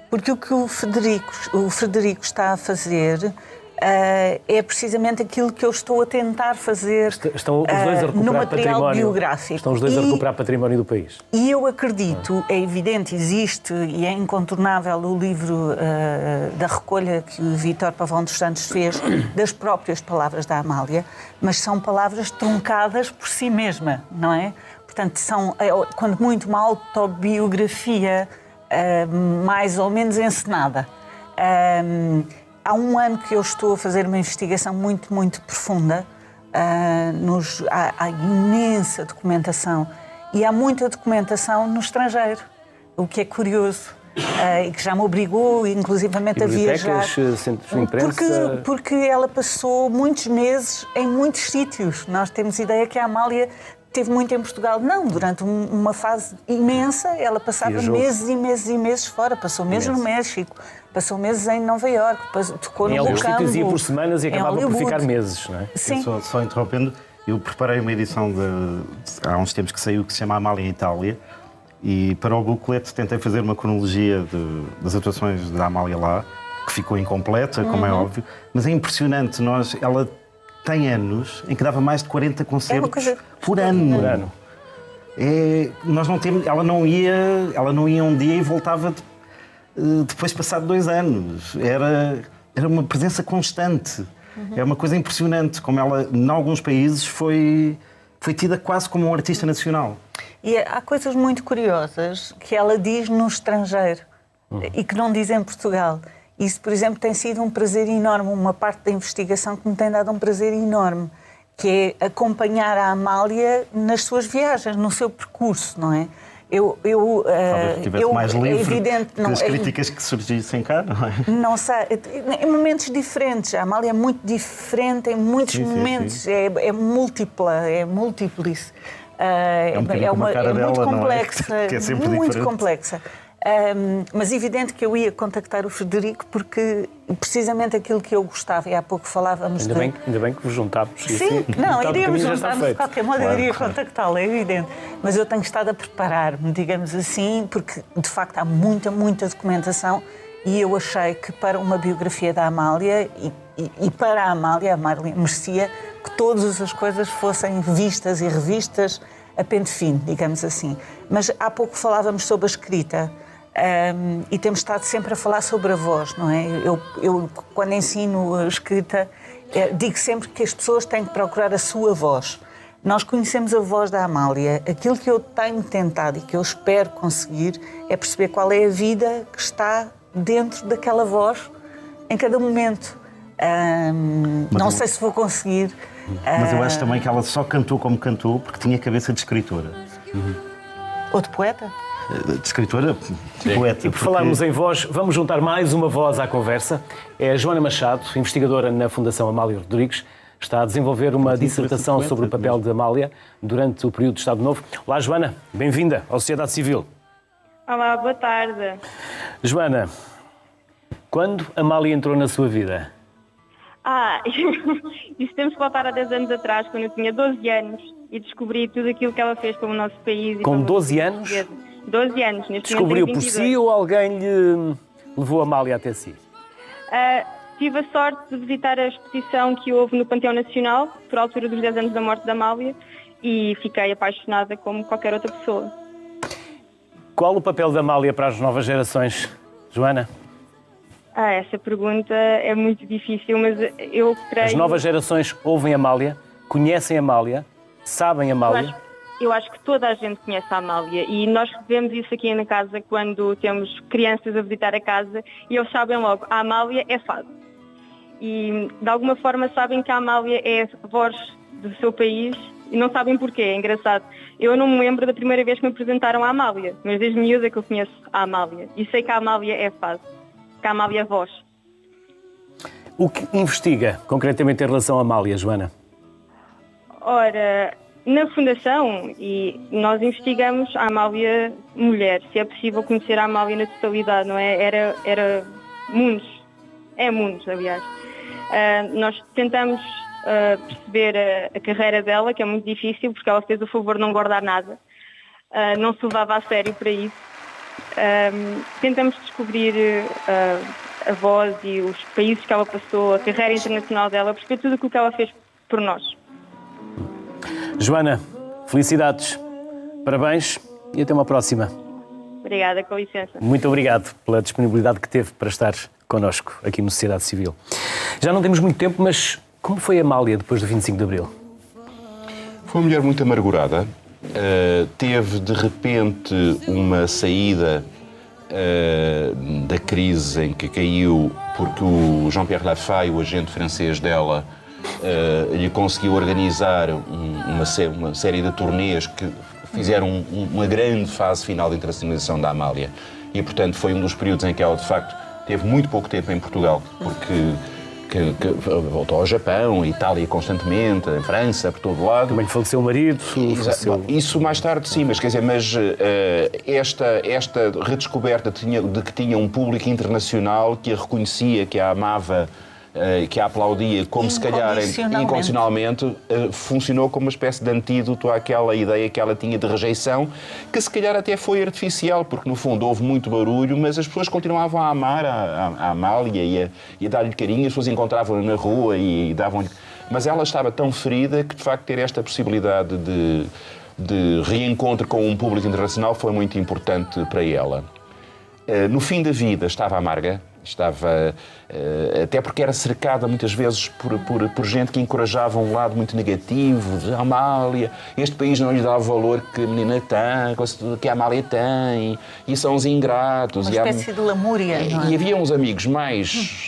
porque o que o Frederico está a fazer é precisamente aquilo que eu estou a tentar fazer estão os dois a recuperar no material património, biográfico. Estão os dois a recuperar património do país. E eu acredito, é evidente, existe e é incontornável o livro da recolha que o Vítor Pavão dos Santos fez das próprias palavras da Amália, mas são palavras truncadas por si mesma, não é? Portanto, são, quando muito, uma autobiografia mais ou menos encenada. Há um ano que eu estou a fazer uma investigação muito, muito profunda. Há imensa documentação. E há muita documentação no estrangeiro, o que é curioso. E que já me obrigou, inclusivamente, a viajar. Centros de imprensa... Porque ela passou muitos meses em muitos sítios. Nós temos ideia que a Amália esteve muito em Portugal. Não, durante uma fase imensa, ela passava meses e meses e meses fora. Passou meses no México, passou meses em Nova Iorque, tocou no alguns Campo, sítios ia por semanas e acabava por ficar meses, não é? Sim. Só interrompendo, eu preparei uma edição há uns tempos que saiu, que se chama Amália em Itália, e para o booklet tentei fazer uma cronologia das atuações da Amália lá, que ficou incompleta, como é óbvio, mas é impressionante, ela tem anos em que dava mais de 40 concertos por ano. Nós não temos, ela não ia um dia e voltava depois passado 2 anos. Era uma presença constante. É uma coisa impressionante, como ela, em alguns países, foi tida quase como um artista nacional. E há coisas muito curiosas que ela diz no estrangeiro e que não diz em Portugal. Isso, por exemplo, tem sido um prazer enorme, uma parte da investigação que me tem dado um prazer enorme, que é acompanhar a Amália nas suas viagens, no seu percurso, não é? Talvez tivesse mais livre, é evidente, não, as críticas que surgissem cá, não é? Não sei, em momentos diferentes. A Amália é muito diferente em muitos momentos. Sim. É múltipla, é múltiplice. É muito complexa, que é sempre muito diferente. Complexa. Mas evidente que eu ia contactar o Frederico porque precisamente aquilo que eu gostava, e há pouco falávamos ainda bem que vos juntámos. Sim, iríamos juntar-nos de qualquer modo, eu iria contactá-lo, é evidente. Mas eu tenho estado a preparar-me, digamos assim, porque de facto há muita documentação e eu achei que para uma biografia da Amália e para a Amália merecia que todas as coisas fossem vistas e revistas a pente fino, digamos assim. Mas há pouco falávamos sobre a escrita. E temos estado sempre a falar sobre a voz, não é? Eu quando ensino a escrita, digo sempre que as pessoas têm que procurar a sua voz. Nós conhecemos a voz da Amália. Aquilo que eu tenho tentado e que eu espero conseguir é perceber qual é a vida que está dentro daquela voz em cada momento. Não sei se vou conseguir. Mas eu acho também que ela só cantou como cantou porque tinha cabeça de escritora. Ou de poeta? De escritora, poeta. E por falarmos em voz, vamos juntar mais uma voz à conversa. É a Joana Machado, investigadora na Fundação Amália Rodrigues. Está a desenvolver uma dissertação sobre o papel de Amália durante o período de Estado Novo. Olá, Joana. Bem-vinda à Sociedade Civil. Olá, boa tarde. Joana, quando Amália entrou na sua vida? Isso temos que voltar a 10 anos atrás, quando eu tinha 12 anos e descobri tudo aquilo que ela fez pelo nosso país. Com 12 anos? 12 anos. Neste Descobriu por si ou alguém lhe levou a Amália até si? Tive a sorte de visitar a exposição que houve no Panteão Nacional, por altura dos 10 anos da morte da Amália, e fiquei apaixonada como qualquer outra pessoa. Qual o papel da Amália para as novas gerações, Joana? Essa pergunta é muito difícil, mas eu creio... As novas gerações ouvem Amália, conhecem Amália, sabem Amália? eu acho que toda a gente conhece a Amália e nós vemos isso aqui na casa quando temos crianças a visitar a casa e eles sabem logo, a Amália é fado. E de alguma forma sabem que a Amália é a voz do seu país e não sabem porquê, é engraçado. Eu não me lembro da primeira vez que me apresentaram a Amália, mas desde miúda que eu conheço a Amália e sei que a Amália é fado, que a Amália é voz. O que investiga concretamente em relação à Amália, Joana? Ora, na Fundação, e nós investigamos a Amália mulher, se é possível conhecer a Amália na totalidade, não é? Era mundos, é mundos, aliás. Nós tentamos perceber a carreira dela, que é muito difícil, porque ela fez o favor de não guardar nada, não se levava a sério para isso. Tentamos descobrir a voz e os países que ela passou, a carreira internacional dela, perceber tudo o que ela fez por nós. Joana, felicidades, parabéns e até uma próxima. Obrigada, com licença. Muito obrigado pela disponibilidade que teve para estar connosco aqui no Sociedade Civil. Já não temos muito tempo, mas como foi a Amália depois do 25 de Abril? Foi uma mulher muito amargurada. Teve, de repente, uma saída da crise em que caiu porque o Jean-Pierre Lafay, o agente francês dela, lhe conseguiu organizar uma série de turnês que fizeram uma grande fase final de internacionalização da Amália. E, portanto, foi um dos períodos em que ela, de facto, teve muito pouco tempo em Portugal, porque voltou ao Japão, Itália constantemente, em França, por todo lado. Também faleceu o marido. Isso mais tarde, sim, mas quer dizer, esta redescoberta de que tinha um público internacional que a reconhecia, que a amava, que a aplaudia, como se calhar incondicionalmente, funcionou como uma espécie de antídoto àquela ideia que ela tinha de rejeição, que se calhar até foi artificial, porque no fundo houve muito barulho, mas as pessoas continuavam a amar a Amália e a dar-lhe carinho, as pessoas encontravam-na na rua e davam-lhe... Mas ela estava tão ferida que, de facto, ter esta possibilidade de reencontro com um público internacional foi muito importante para ela. No fim da vida estava amarga, até porque era cercada muitas vezes por gente que encorajava um lado muito negativo, de Amália, este país não lhe dá o valor que a menina tem, que a Amália tem, e são os ingratos. Uma espécie de lamúria, não é? E havia uns amigos mais,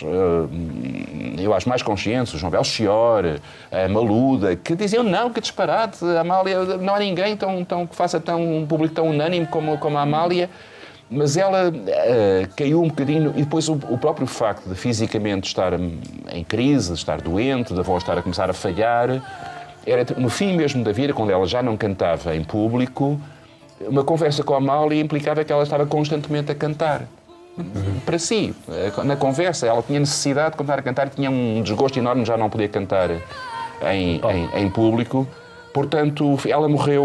eu acho, mais conscientes, o João Belchior, a Maluda, que diziam, não, que disparate, a Amália, não há ninguém que faça um público tão unânime como a Amália. Mas ela caiu um bocadinho, e depois o próprio facto de fisicamente estar em crise, de estar doente, da voz estar a começar a falhar, era no fim mesmo da vida, quando ela já não cantava em público, uma conversa com a Amália implicava que ela estava constantemente a cantar. Para si, na conversa, ela tinha necessidade de continuar a cantar, tinha um desgosto enorme de já não poder cantar em público. Portanto, ela morreu,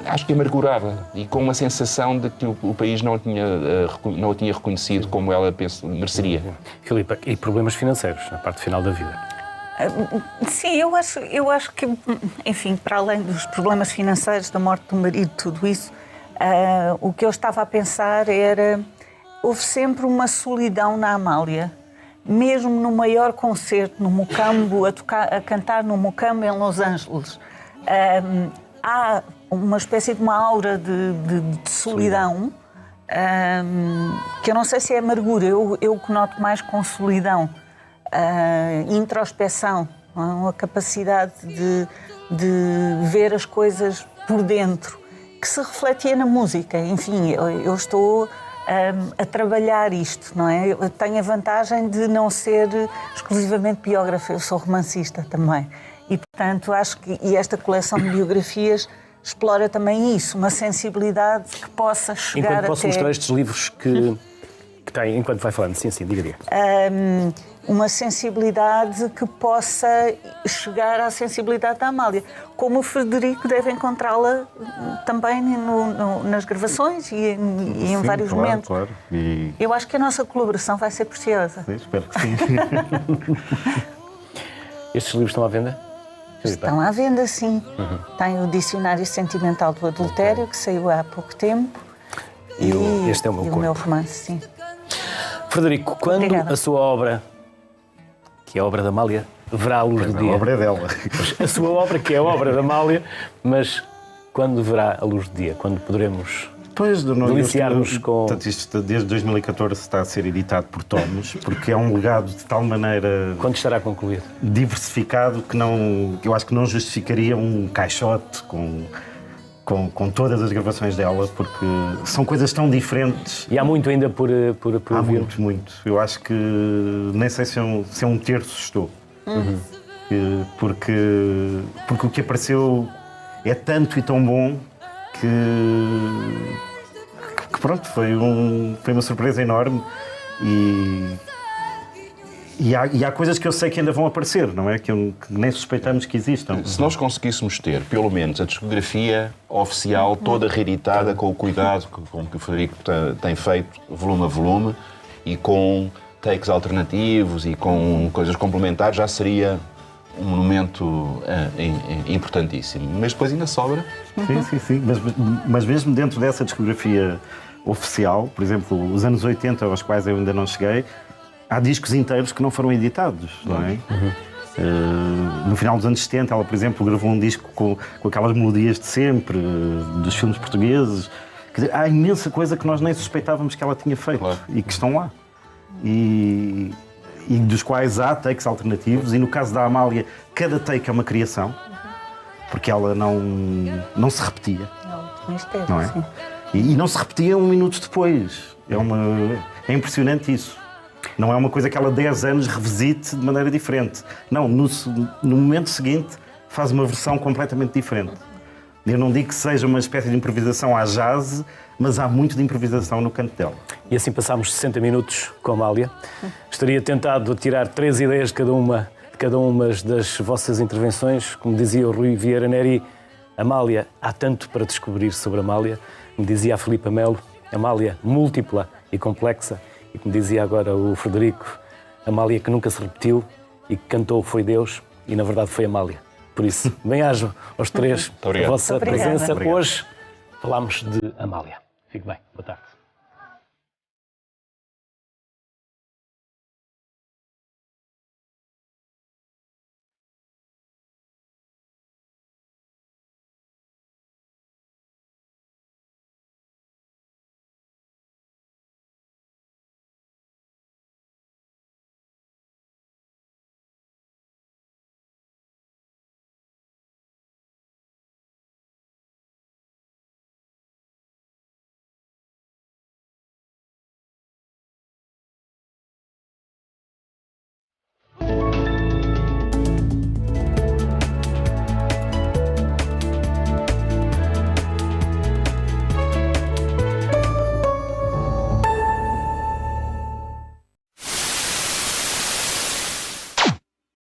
acho que amargurada e com uma sensação de que o país não a tinha reconhecido como ela mereceria. Filipe, e problemas financeiros na parte final da vida? Sim, eu acho que, enfim, para além dos problemas financeiros, da morte do marido, tudo isso, o que eu estava a pensar era, houve sempre uma solidão na Amália. Mesmo no maior concerto, no Mocambo, a cantar no Mocambo em Los Angeles, há uma espécie de uma aura de solidão, que eu não sei se é amargura, eu que noto mais com solidão, introspeção, a capacidade de ver as coisas por dentro, que se refletia na música. Enfim, eu estou a trabalhar isto, não é? Eu tenho a vantagem de não ser exclusivamente biógrafa, eu sou romancista também. E, portanto, acho que esta coleção de biografias explora também isso, uma sensibilidade que possa chegar enquanto posso mostrar estes livros que tem, enquanto vai falando, sim, diga. Uma sensibilidade que possa chegar à sensibilidade da Amália. Como o Frederico deve encontrá-la também nas gravações e em vários momentos. Claro. E... Eu acho que a nossa colaboração vai ser preciosa. Sim, espero que sim. Estes livros estão à venda? Estão à venda, sim. Tem o Dicionário Sentimental do Adultério, que saiu há pouco tempo. Este é o meu corpo. O meu romance, sim. Frederico, quando a sua obra, que é a obra da Amália, verá a luz do dia? A obra é dela. A sua obra, que é a obra da Amália, mas quando verá a luz do dia? Quando poderemos Pois, deliciar-nos com... Portanto, isto desde 2014 está a ser editado por tomos, porque é um legado de tal maneira... Quando estará concluído? Diversificado que eu acho que não justificaria um caixote com todas as gravações dela, porque são coisas tão diferentes. E há muito ainda por Há ouvir? muito. Eu acho que nem sei se é um terço estou. Porque o que apareceu é tanto e tão bom que pronto, foi uma surpresa enorme e há coisas que eu sei que ainda vão aparecer, não é? Que nem suspeitamos que existam. Se nós conseguíssemos ter, pelo menos, a discografia oficial toda reeditada, com o cuidado com que o Frederico tem feito, volume a volume, e com takes alternativos e com coisas complementares, já seria um monumento importantíssimo. Mas depois ainda sobra. Sim. Mas mesmo dentro dessa discografia oficial, por exemplo, os anos 80, aos quais eu ainda não cheguei, há discos inteiros que não foram editados, não é? No final dos anos 70, ela, por exemplo, gravou um disco com aquelas melodias de sempre, dos filmes portugueses. Quer dizer, há imensa coisa que nós nem suspeitávamos que ela tinha feito e que estão lá. E dos quais há takes alternativos, e no caso da Amália, cada take é uma criação, porque ela não se repetia. Não é? Sim. E não se repetia 1 minuto depois. É impressionante isso. Não é uma coisa que ela 10 anos revisite de maneira diferente. Não, no momento seguinte faz uma versão completamente diferente. Eu não digo que seja uma espécie de improvisação à jazz, mas há muito de improvisação no canto dela. E assim passámos 60 minutos com a Amália. Estaria tentado a tirar 3 ideias de cada uma das vossas intervenções. Como dizia o Rui Vieira Neri, Amália, há tanto para descobrir sobre a Amália. Como dizia a Filipa Melo, Amália múltipla e complexa. E como dizia agora o Frederico, Amália que nunca se repetiu e que cantou foi Deus e na verdade foi Amália. Por isso, bem-ajam aos três a vossa presença. Hoje falámos de Amália. Fique bem. Boa tarde.